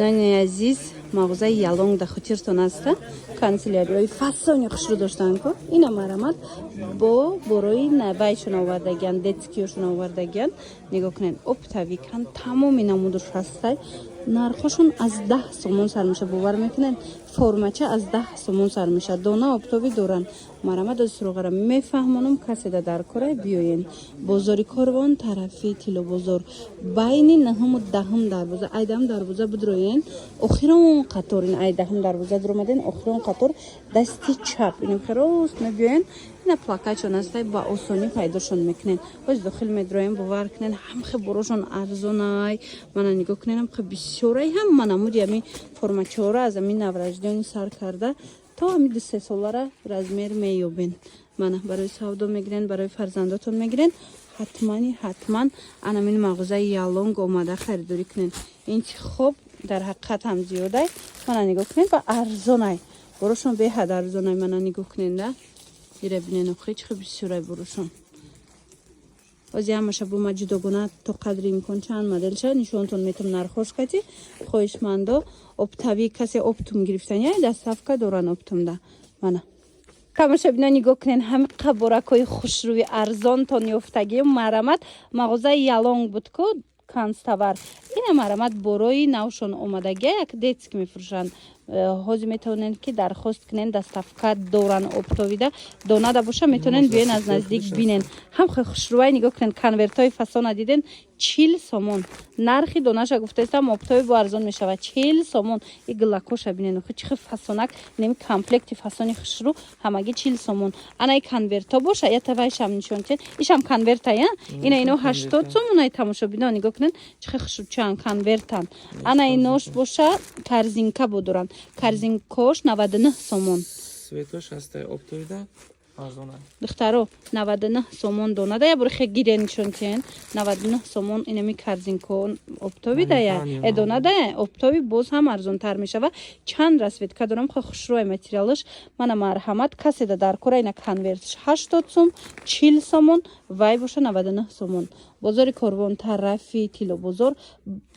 Тамошобинони азиз, мағозаи ялонг да хотиртон аста канцелярияи фасони хушру доштан ку ина марамат бо борои навайшон овардагиян детскиёшон овардагиян нигоҳ кунед оптави кан тамоми намудуш ҳастай нархошон аз 10 сомон сар меша бовар мекунед формача аз 10 сомон сар меша дона оптови доран марамат аз суроғара мефаҳмонам каседа дар кора биёен бозори корвон тарафи тило бозор байни наҳаму даҳам дарвоза айдам дарвоза бидроен охирон қатор айдаҳам дарвоза дромаден охирон қатор дасти чап инохирост мебиёен ина плакачон астай ба осонӣ пайдошон мекунен оз дохил медроем бовар кунен ҳамхе борошон арзонай мана нигоҳ кунен ҳамхе бисёрай ҳама намуди ами формачора аз ами навраждёни сар карда то ами 2-3 солара размер меёбен мана барои савдо мегирен барои фарзандотон мегирен ҳатман анамин мағозаи ялонг омада харидорӣ кунен интихоб дар ҳақиқат ҳам зиёдай мана нигоҳ кунен ба арзонай борошон беҳад арзонай мана нигоҳ кунен да ира бинен охи чӣ бисёрай борошон ози ҳамаша бо ма ҷудогона то қадри имкон чанд моделша нишонтон метум нархош кати хоҳишмандо оптави касе оптум гирифтан яй даставка доран оптумда мана тамошобино нигоҳ кунен ҳами қаборакҳои хушрӯи арзонтон ёфтагӣ марамат мағозаи ялонг буд ку канцтовар ина марамат борои навшон омадагия як детски мефурӯшанд ҳозир метавонед ки дархост кунен даставка доран оптовида донада боша метавонен биёен аз наздик бинен ҳамхе хушрӯай нигоҳ кунен конвертҳои фасона диден 40 сомон нархи донаша гуфтаистам оптови бо арзон мешавад 40 сомон и глакоша бинен охи чихи фасонак неми комплекти фасони хушрӯ ҳамаги 40 сомон ана и конвертҳо боша ятавайшам нишончен ишам конвертая ина ино 80 сомон ай тамошобино нигоҳ кунен чихи хушрӯчан конвертан ана инош боша корзинка бодоран корзинкош 99 сомон светош ҳастай оптовида арзона духтаро 99 сомон донада я бурихе гирен нишонтен 99 сомон инами корзинко оптовида я донада я оптови боз ҳам арзонтар мешава чанд расветка дорам хо хушрӯи материалаш мана марҳамат каседа дар кора ина конвертш 80 сом 40 сомон вай боша 99 сомон бозори корвон тарафи тило бозор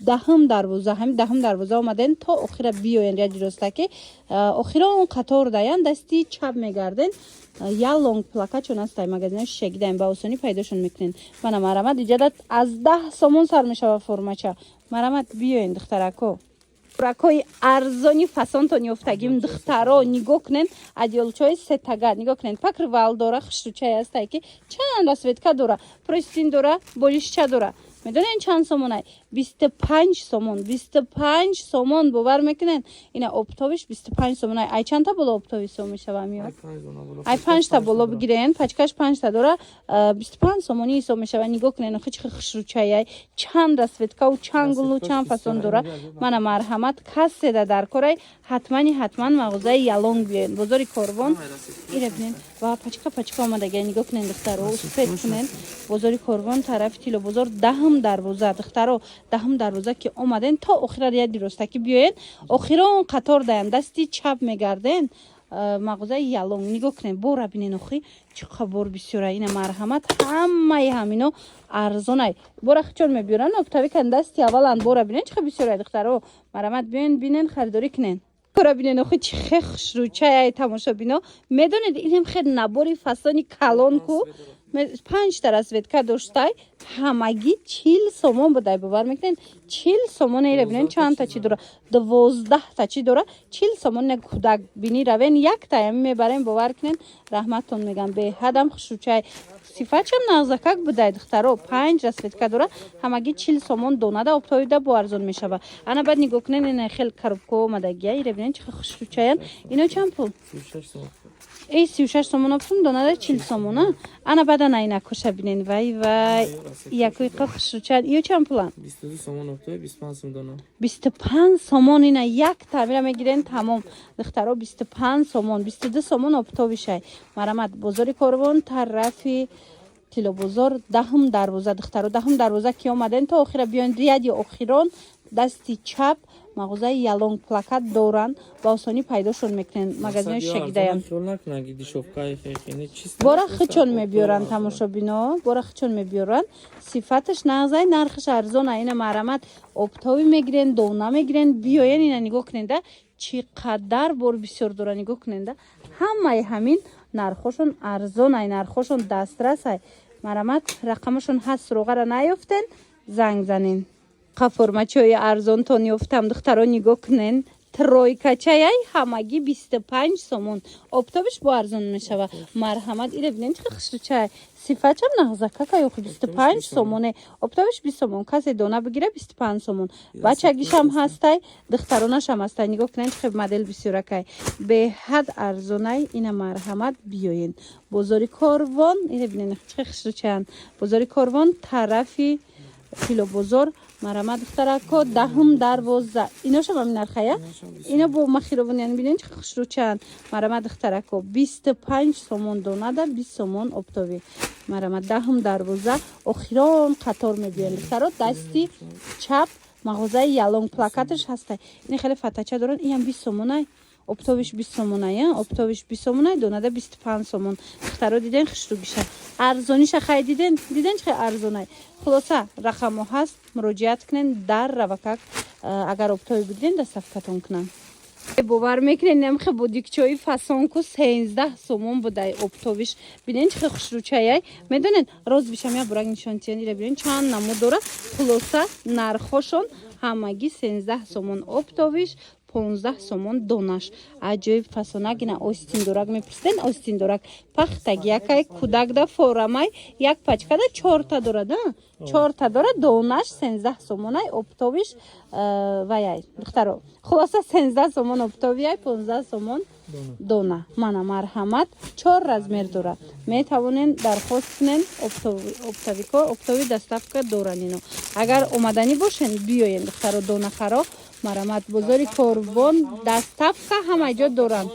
даҳам дарвоза омаден то охира биёен я ҷиростаки охирон қатор даян дасти чап мегарден ялонг плакачон астай магазинаш шегидаем ба осонӣ пайдошон мекунен мана марамат иҷодат аз 10 сомон сар мешава формача марамат биёен духтарако ракои арзони фасонтон ёфтагим духтаро нигоҳ кунен адёлчои сетага нигоҳ кунен покрывал дора хушрӯчай астай ки чанд расветка дора простин дора болишча дора медонен чанд сомонай 25 сомон 25 сомон бовар мекунен ина оптовиш 25 сомонай ай чандта боло оптови сом мешава миё ай 5 та боло бигирен пачкаш 5 та дора 25 сомони сом мешава нигоҳ кунен охи чихи хушрӯчай чанд расветка чанд гулу чанд фасон дора мана марҳамат каседа дар корай ҳатман мағозаи ялонг биёен бозори корвон ира бинен ва пачка омадаги нигоҳ кунен духтаро успед кунен бозори корвон тарафи тило бозор даҳам дарвоза духтаро даҳам дарвоза ки омаден то охира я диростаки биёен охирон қатор даям дасти чап мегарден мағозаи ялонг нигоҳ кунен бора бинен охи чӣ қабор бисёрай ина марҳамат ҳамаи ҳамино арзонай бора хичон мебиёран оптави кан дасти аввалан бора бинен чӣ бисёрай духтаро марамат биёен бинен харидорӣ кунен бора бинен охи чихе хушрӯчай ай тамошобино медонед инам хел набори фасони калон ку 5 та расветка доштай ҳамаги 40 сомон будай бовар мекунен 40 сомон ира бинен чанд та чи дора 12 та чи дора 40 сомон не кудак бини равен як та мебарем бовар кунен раҳматон мегам беҳадам хушрӯчай сифатшам нағзакак будай духтаро 5 расветка дора ҳамаги 40 сомон донада оптовида бо арзон мешава ана баъд нигоҳ кунен ина хел коробко омадагия ира бинен чихи хушрӯчаян ино чанд пул 36 сомон оптум донада 40 сомона ана баъд ана ина коша бинен вай якои хушрӯчаян иё чанд пулан 22 сомон оптови 25 сом дона 25 сомон ина як тамира мегирен тамом духтаро 25 сомон 22 сомон оптовишай марамат бозори корвон тарафи тило бозор даҳам дарвоза духтаро даҳам дарвоза ки омаден то охира биёен рияди охирон дасти чап мағозаи ялонг плакат доранд ба осонӣ пайдошон мекунанд. магазини шагидаям бора хичон мебиёранд тамошобино, бора хичон мебиёранд. сифаташ нағзай нархаш арзона. ина марамат обтови мегирен, дона мегирен. биёен ина нигоҳ куненда чӣ қадар бор бисёр дора. нигоҳ куненда ҳамаи ҳамин нархошон арзонай, нархошон дастрасай. марамат рақамашон ҳаст, суроғара наёфтен, занг занин. қаформачои арзонтон ёфтам духтаро, нигоҳ кунен. тройкачаяй ҳамагӣ 25 сомон. обтобиш бо арзон мешава. марҳамат ира бинен чӣ хушручай. сифачам нағзакака ёхи 25 сомоне. обтобиш 20 сомон. касе дона бигира 25 сомон. бачагишам ҳастай, духтаронашам ҳастай. нигоҳ кунен чӣ модел бисёракай. беҳад арзонай. ина марҳамат биёен. бозори Корвон, ира бинен чӣ хушручаян. бозори Корвон тарафи фило бозор. марҳамат духтарако 10 дарвоза. иношам ҳамин нархая. ина бо махировонян бинен чӣ хушручаян. марҳамат духтарако 25 сомон донада, 20 сомон обтови. марҳамат 10 дарвоза. охирон қатор мебиён. духтаро дасти чап мағозаи ялонг плакаташ ҳастай. ин хеле фатача дорад. инам 20 сомонай. обтовиш 20 сомонай, обтовиш 20 сомонай, донада 25 сомон. духтаро диден хушругиша. арзониша хай диден чӣ арзонай. хулоса рақамо ҳаст, муроҷиат кунен дар равакак. агар обтови биден доставкатон кунам. бовар мекунен намхе бо дикчои фасонку 13 сомон будай обтовиш. бинен чӣ хушручаяй. медонен роз бишам я бурак нишонтиян ира бинен чанд намуд дора. хулоса нархошон ҳамагӣ 13 сомон обтовиш, 15 сомон донаш. аҷоиб фасонагина остин дорак мепурсиден. остин дорак пахтаги якай кудакда форамай як пачкада 4 та дорад. 4 та дорад. донаш 13 сомонай обтовиш ваяй. духтаро хулоса 13 сомон обтовияй, 15 сомон дона. мана марҳамат 4 размер дорад. метавонен дархост кунен. обтовико обтови доставка доранино. агар омаданӣ бошен биёен духтаро донахаро. марҳамат бозори Корвон доставка ҳамаҷо доранд.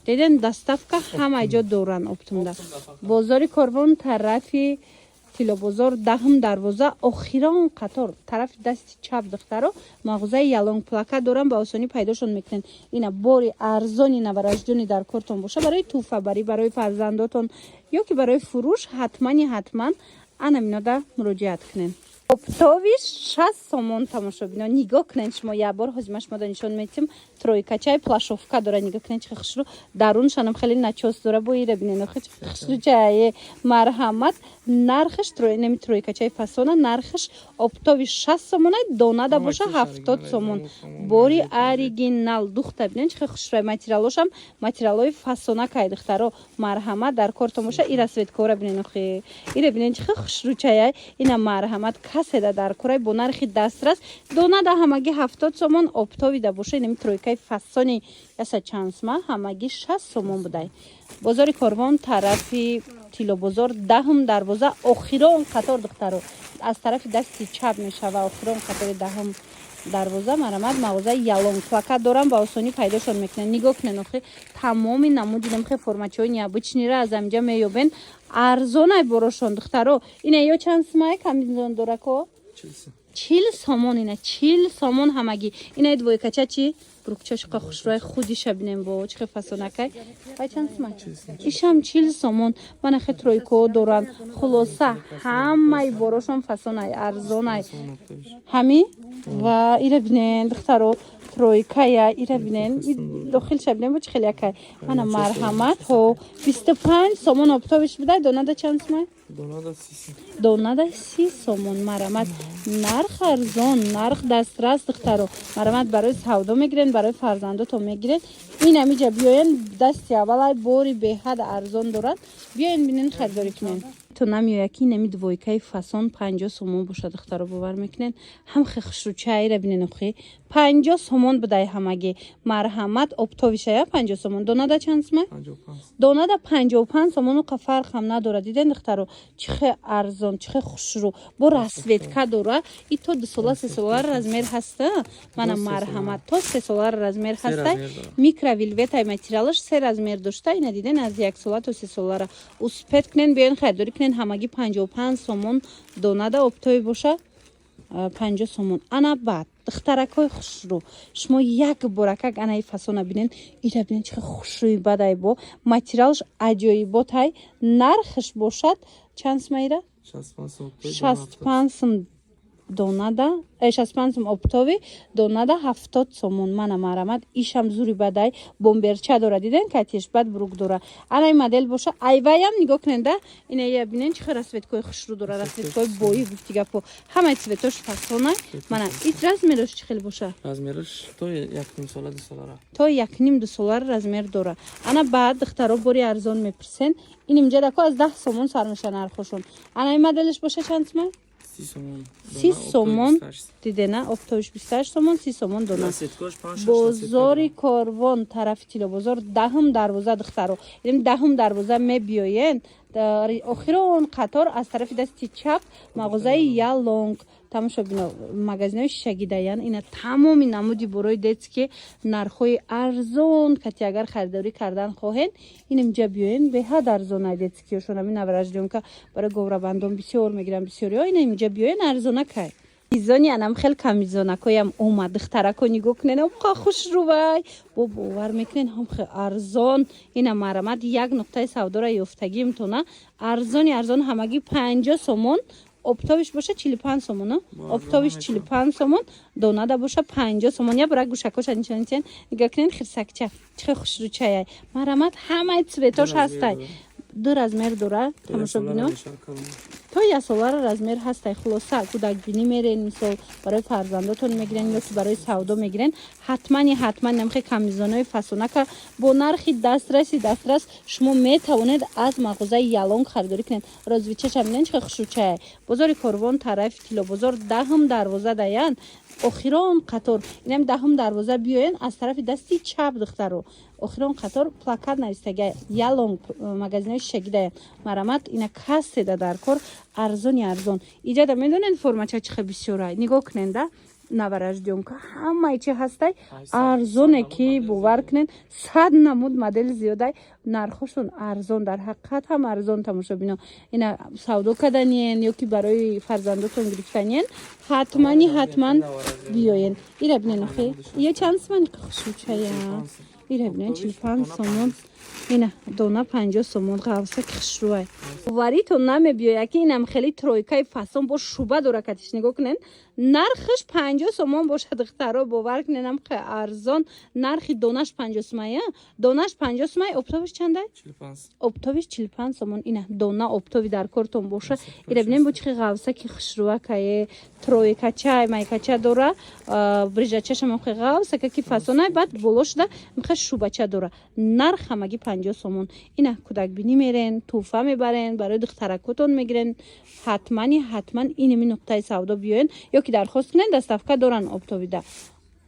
диден доставка ҳамаҷо доранд. обтунда бозори Корвон тарафи тилобозор 10 дарвоза охирон қатор тарафи дасти чап духтаро мағозаи ялонг плакат доранд. ба осонӣ пайдошон мекунен. ина бори арзони наваражҷони дар кортон боша барои туҳфабарӣ, барои фарзандотон ё ки барои фурӯш ҳатман анаминода муроҷиат кунен. обтовиш 6 сомон тамошобино. нигоҳ кунен шумо як бор ҳозима шумода нишон медиҳем. тройкачай плашовка дора. нигоҳ кунен чӣ хушру. даруншанам хеле начос дора. бо ира бинен охи чӣ хушручае. марҳамат нархаш неми тройкачай фасона нархаш обтовиш 6 сомонай, донада боша 70 сомон. бори оригинал духта бинен чӣ хушрай. материалошам материалои фасонакай духтаро. марҳамат дар кортон боша. ира светкора бинен охи. ира бинен чӣ хушручае. ина марҳамат каседа дар курай бо нархи дастрас. донада ҳамагӣ 70 сомон обтовида боша. неми тройкаи фасони яса чансма ҳамагӣ 6 сомон будай. бозори Корвон тарафи тилобозор 10 дарвоза охирон қатор духтаро. аз тарафи дасти чап мешава. охирон қатори 10 дарвоза. марҳамат мағозаи ялонг плакат дорам. ба осонӣ пайдошон мекунен. нигоҳ кунен охи тамоми намуди намхе формачои необычнира аз амҷа меёбен. арзонай борошон духтаро. ина ё чанд сумай камизон дорако 40 сомон. ина 40 сомон ҳамагӣ. ина двойкача чи бурукчашка хушрӯй худиша бинем бо чӣ фасонакай. ай чанд сумай ишам 40 сомон. мана хе тройко доран. хулоса ҳамаи борошон фасонай арзонай ҳами. ва ира бинен духтаро тройкая. ира бинен дохилша бинен бо чӣ хел якай. мана марҳамат ҳо 25 сомон обтовиш будай. донада чанд сумай. донада 30 сомон. марҳамат нарх арзон, нарх дастрас духтаро. марҳамат барои савдо мегирен, барои фарзандотон мегирен. ин амиҷа биёен дасти аввалай бори беҳад арзон дорад. биёен бинен харидорӣ кунен. то намеояд ки нами двойкаи фасон 50 сомон боша духтаро. бовар мекунен ҳамхе хушручаира бинен охи 50 сомон будай ҳамагӣ. марҳамат обтовишая 50 сомон. донада чанд сомон? донада 55 сомон. уқа фарқ ҳам надорад. диден духтаро чихе арзон, чихе хушру. бо расветка дора. и то 2 сола 3 сола размер ҳаста. мана марҳамат то 3 сола размер ҳаста. микровилветай материалаш 3 размер дошта. ина диден аз 1 сола то 3 солара. успет кунен биён харидорӣ кунен ҳамагӣ 55 сомон. донада обтови боша 50 сомон. Ана бад духтаракой хушру. Шумо як боракак анаи фасона бинен. Ира бинен чӣ хушрӯи бадай бо. Материалш аҷоиботай. Нархш бошад чанд смайра? 65 сом донада 65 сом оптови донада 70 сомон. Мана марамад ишам зури бадай бомберча дора диден катиш бад брук дора. Анай модель боша айваям нигоҳ кунен да. Ина я бинен чӣ расветкои хушрӯ дора, расветкои бои гуфти гапо. Ҳамаи цветош фасонай. Мана ит размерош чӣ хел боша? Размерош то 1 сола 2 солара. То 1,5-2 солар размер дора. Ана баъд духтаро бори арзон мепурсен. Ин имҷа дако аз 10 сомон сар меша нархошон. Анай моделиш боша чанд сомон? 30 сомон дидена оптовиш 28 сомон 30 сомон дона. Бозори Корвон тарафи Тило бозор даҳм дарвоза духтаро. Ин даҳм дарвоза мебиёен. Охирон қатор аз тарафи дасти чап мағозаи Ялонг тамошо бино магазинои шишагидаян. Ина тамоми намуди борои детски нархои арзон кати агар харидорӣ кардан хоҳен ин имҷа биёен беҳад арзона детскиёшон. Ами навараждёнка барои говрабандон бисёр мегиран бисёриҳо. Ина имҷа биёен арзона кай. Мизони анам хел камизонакоям омад духтарако нигоҳ кунен омқа хушрӯвай бо бовар мекунен ҳамхе арзон. Ина марамад як нуқтаи савдора ёфтагимтона арзони арзон ҳамагӣ 50 сомон. Оптовиш боша 45 сомон. Оптовиш 45 сомон. Донада боша 50 сомон. Я бара гушакоша нишонитен нигоҳ кунен хирсакча чӣ хушрӯчаяй. Марамад ҳамаи цветош ҳастай. Ду размер дора тамошо бино. То 1 солар размер ҳастай. Хулоса кӯдакбинӣ мерен, мисол барои фарзандотон мегирен ё ки барои савдо мегирен. ҳатмани намхе камизонои фасонака бо нархи дастрас шумо метавонед аз мағозаи Ялонг харидорӣ кунед. Розвичаша бинен чӣ хушрӯчаяй. Бозори Корвон тарафи Тило бозор даҳм дарвоза даян. Охирон қатор инам даҳм дарвоза биёен аз тарафи дасти чап духтаро. Охирон қатор плакат навистага Ялонг магазинои шишагидая марамад ина касседа дар кор арзони арзон. Иҷада медонен формача чӣ хел бисёрай. Нигоҳ кунен да навараждёнка ҳамаи чи ҳастай арзоне ки бовар кунен 100 намуд модель зиёдай нархошон арзон дар ҳақиқат ҳам арзон. Тамошо бино ина савдо каданиен ё ки барои фарзандотон гирифтаниен ҳатман биёен. Ира бинен охе ё чанд сомон хушрӯчая. Ира бинен 45 сомон. Ина дона 50 сомон ғавса ки хушрӯай. Варитон намебиёя ки инам хели тройкаи фасон бо шуба дора катиш. Нигоҳ кунен нархш 50 сомон бошад духтаро бовар куненам ки арзон. Нархи донаш 50 сомая. Донаш 50 сомай. Оптовиш чандай? 45. Оптовиш 45 сомон. Ина дона оптови дар кортон боша. Ира бинен бо чӣ ғавса ки хушрӯа кае тройкача майкача дора. Брижачаша мохе ғавса ки фасонай бад болошда мохе шубача дора. Нарх ҳамагӣ 50 сомон. Ина кӯдакбинӣ мерен, туҳфа мебарен, барои духтаракотон мегирен. ҳатман инами нуқтаи савдо биёен ё ки дархост кунен доставка доран оптовида.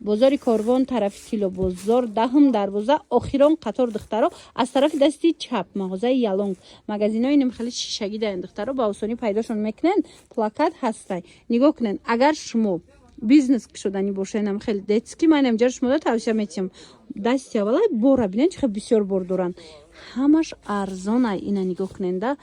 Бозори Корвон тарафи Тило бозор даҳм дарвоза охирон қатор духтаро аз тарафи дасти чап мағозаи Ялонг магазинои нимхели шишагидаен духтаро ба осонӣ пайдошон мекунен. Плакат ҳастай. Нигоҳ кунен агар шумо бизнес кушодани бошенам хел детски ман амҷар шумода тавсия метиҳам. Дасти аввалай бора бинен чӣ хел бисёр бор доран. Ҳамаш арзонай. Ина нигоҳ кунен да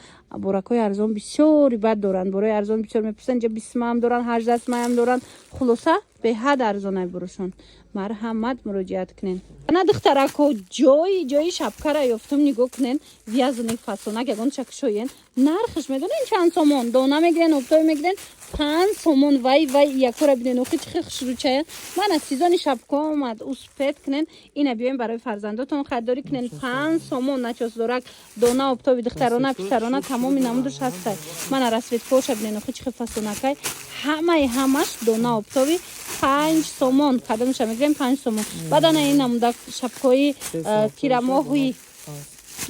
боракои арзон бисёри бад доран. Борои арзон бисёр мепурсен. Ҷа 20 сомаам доран, 18 сомаам доран. Хулоса беҳад арзонай бурушон. Марҳамат муроҷиат кунен. Ана духтарако ҷои шапкара ёфтум. Нигоҳ кунен вязани фасонак ягон чакшоен. Нархш медонен чанд сомон? Дона мегирен, оптови мегирен 5 сомон. Вай якора бинен охи чӣ хел хушрӯчая. Мана сезони шапко омад. Успет кунен. Ина биёен барои фарзандотон харидорӣ кунен. 5 сомон начосдорак дона оптови духтарона писарона тамоми намудаш ҳастай. Мана расветкоша бинен охи чӣ хел фасонакай. Ҳамаш дона оптови 5 сомон. Кадомиша мегирем 5 сомон. Баъдана ин намуда шапкои кирамоҳи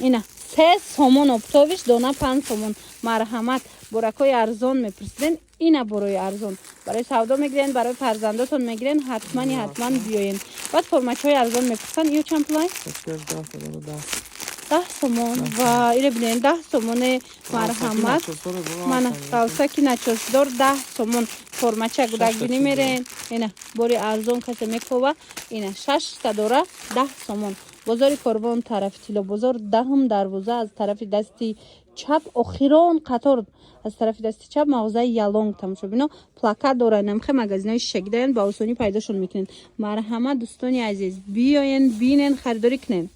ина 3 сомон оптовиш дона 5 сомон. Марҳамат боракои арзон мепурсиден. Ина борои арзон барои савдо мегирен, барои фарзандотон мегирен. ҳатман биёен. Баъд формачаҳои арзон мепурсан. Ё чанд пулай? 10 сомон. Ва ира бинен 10 сомоне. Марҳамат. Мана ғавсаки начосдор 10 сомон. Формача кӯдакбинӣ мерен. Ина бори арзон касе мекова. Ина 6 дора 10 сомон. Бозори Корвон тарафи Тило бозор даҳм дарвоза аз тарафи дасти чап охирон қатор аз тарафи дасти чап мағозаи ялонг тамошо бино плакат дора намхе магазинои шишагидаян ба осонӣ пайдошон мекунен. Марҳамат дӯстони азиз, биёен бинен харидорӣ кунен.